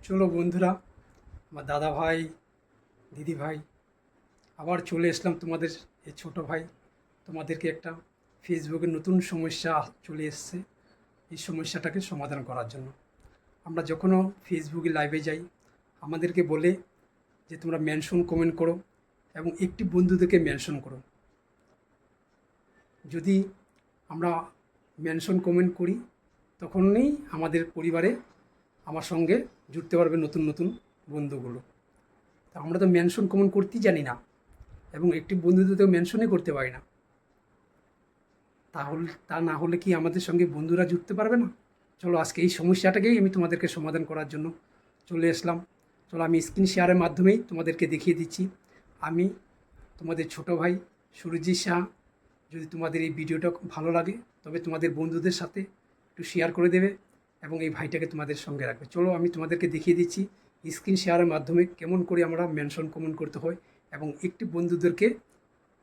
চলো বন্ধুরা, আমার দাদা ভাই, দিদি ভাই, আবার চলে আসলাম তোমাদের এই ছোটো ভাই, তোমাদেরকে একটা ফেসবুকের নতুন সমস্যা চলে এসছে। এই সমস্যাটাকে সমাধান করার জন্য আমরা যখনও ফেসবুকে লাইভে যাই, আমাদেরকে বলে যে তোমরা মেনশন কমেন্ট করো এবং একটি বন্ধুদেরকে মেনশন করো। যদি আমরা মেনশন কমেন্ট করি, তখনই আমাদের পরিবারে আমার সঙ্গে জুড়তে পারবে নতুন নতুন বন্ধুগুলো। তা আমরা তো মেনশন কমেন্ট করতেই জানি না এবং একটি বন্ধুদের তো মেনশনই করতে পারি না। তাহলে তা না হলে কি আমাদের সঙ্গে বন্ধুরা জুড়তে পারবে না? চলো আজকে এই সমস্যাটাকেই আমি তোমাদেরকে সমাধান করার জন্য চলে আসলাম। চলো আমি স্ক্রিন শেয়ারের মাধ্যমেই তোমাদেরকে দেখিয়ে দিচ্ছি। আমি তোমাদের ছোট ভাই সুরজিৎ শাহ। যদি তোমাদের এই ভিডিওটা ভালো লাগে তবে তোমাদের বন্ধুদের সাথে একটু শেয়ার করে দেবে এবং এই ভাইটাকে তোমাদের সঙ্গে রাখবে। চলো আমি তোমাদেরকে দেখিয়ে দিচ্ছি স্ক্রিন শেয়ারের মাধ্যমে কেমন করে আমরা মেনশন কমেন্ট করতে হয় এবং একটি বন্ধুদেরকে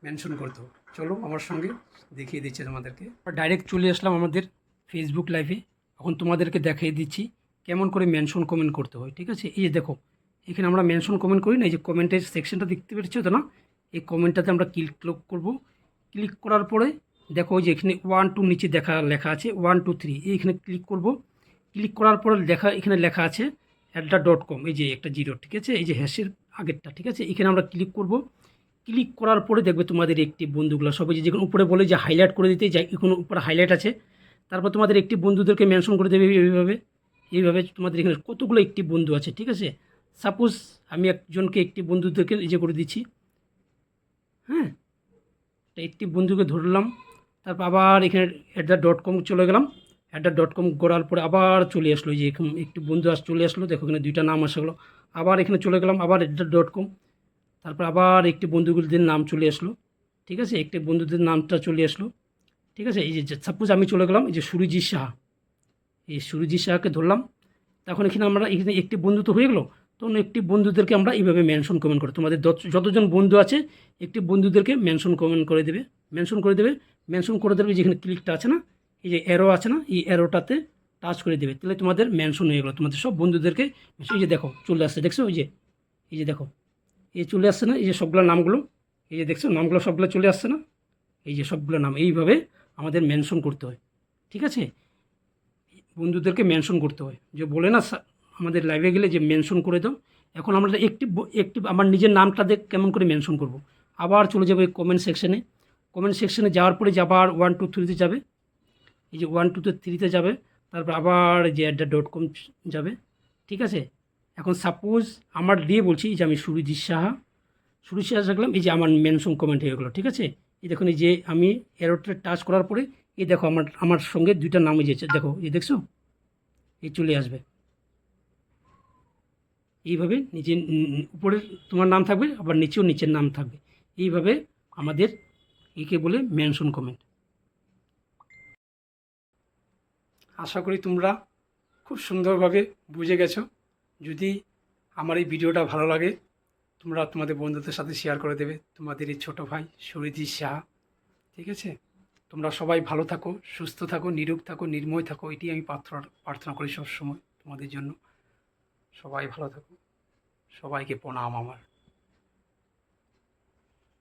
মেনশন করতে হবে। চলো আমার সঙ্গে দেখিয়ে দিচ্ছি তোমাদেরকে। ডাইরেক্ট চলে আসলাম আমাদের ফেসবুক লাইভে। এখন তোমাদেরকে দেখিয়ে দিচ্ছি কেমন করে মেনশন কমেন্ট করতে হয়। ঠিক আছে, এই যে দেখো, এখানে আমরা মেনশন কমেন্ট করি না, এই যে কমেন্টের সেকশনটা দেখতে পেরেছো তো না? এই কমেন্টটাতে আমরা ক্লিক করব। ক্লিক করার পরে দেখো ওই যে এখানে 1 2 নিচে লেখা আছে 1 2 3, এইখানে ক্লিক করব। ক্লিক করার পরে এখানে লেখা আছে @.com, এই যে একটা জিরো, ঠিক আছে, এই যে হ্যাশের আগেরটা, ঠিক আছে, এখানে আমরা ক্লিক করব। ক্লিক করার পরে দেখবে তোমাদের একটি বন্ধুগুলো সবাই যেখানে উপরে বলে যে হাইলাইট করে দিতে, যাই এখন উপরে হাইলাইট আছে, তারপর তোমাদের একটি বন্ধুদেরকে মেনশন করে দেবে। এইভাবে তোমাদের এখানে কতগুলো একটি বন্ধু আছে, ঠিক আছে। সাপোজ আমি একজনকে একটি বন্ধুদেরকে করে দিচ্ছি। হ্যাঁ, একটি বন্ধুকে ধরলাম, তারপর আবার এখানে @.com চলে গেলাম। @.com করার পরে আবার চলে আসলো, যে এরকম একটি বন্ধু চলে আসলো, দেখো এখানে দুইটা নাম আসা গেলো। আবার এখানে চলে গেলাম, আবার @.com, তারপর আবার একটি বন্ধুদের নাম চলে আসলো, ঠিক আছে, একটি বন্ধুদের নামটা চলে আসলো, ঠিক আছে। এই যে সাপোজ আমি চলে গেলাম এই যে সুরজিৎ সাহা, এই সুরজিৎ সাহাকে ধরলাম। তখন এখানে আমরা এখানে একটি বন্ধু তো হয়ে গেলো, তখন একটি বন্ধুদেরকে আমরা এইভাবে মেনশন কমেন্ট করি। তোমাদের যতজন বন্ধু আছে একটি বন্ধুদেরকে মেনশন কমেন্ট করে দেবে, মেনশন করে দেবে যেখানে ক্লিকটা আছে না, এই যে অ্যারো আছে না, এই অ্যারোটাতে টাচ করে দেবে, তাহলে তোমাদের মেনশন হয়ে গেলো। তোমাদের সব বন্ধুদেরকে এই যে দেখো চলে আসছে, দেখছো এই যে দেখো এই চলে আসছে না, এই যে সবগুলো নামগুলো, এই যে দেখছো নামগুলো সবগুলো চলে আসছে না, এই যে সবগুলো নাম এইভাবে আমাদের মেনশন করতে হয়, ঠিক আছে। বন্ধুদেরকে মেনশন করতে হয়, যে বলে না আমাদের লাইভে গেলে যে মেনশন করে দাও। এখন আমরা একটি আমার নিজের নামটা কেমন করে মেনশন করব। আবার চলে যাবে কমেন্ট সেকশনে যাওয়ার পরে যে আবার 1 2 3-তে যাবে, এই যে 1 2 3-তে যাবে, তারপর আবার যে @.com যাবে, ঠিক আছে। এখন সাপোজ আমার দিয়ে বলছি যে আমি সুরজিৎ সাহা রাখলাম, এই যে আমার মেনশন কমেন্ট হয়ে গেলো, ঠিক আছে। এই দেখুন এই যে আমি অ্যারোটা টাচ করার পরে এই দেখো আমার সঙ্গে দুইটা নাম এসেছে, দেখো এই দেখছো, এই চলে আসবে। এইভাবে উপরে তোমার নাম থাকবে, আবার নিচের নাম থাকবে। এইভাবে আমাদের একে বলে মেনশন কমেন্ট। আশা করি তোমরা খুব সুন্দরভাবে বুঝে গেছো। যদি আমার এই ভিডিওটা ভালো লাগে তোমরা তোমাদের বন্ধুদের সাথে শেয়ার করে দেবে। তোমাদের এই ছোটো ভাই সুরজিৎ সাহা, ঠিক আছে। তোমরা সবাই ভালো থাকো, সুস্থ থাকো, নিরোগ থাকো, নির্ময় থাকো, এটি আমি প্রার্থনা করি সবসময় তোমাদের জন্য। সবাই ভালো থাকো, সবাইকে প্রণাম আমার।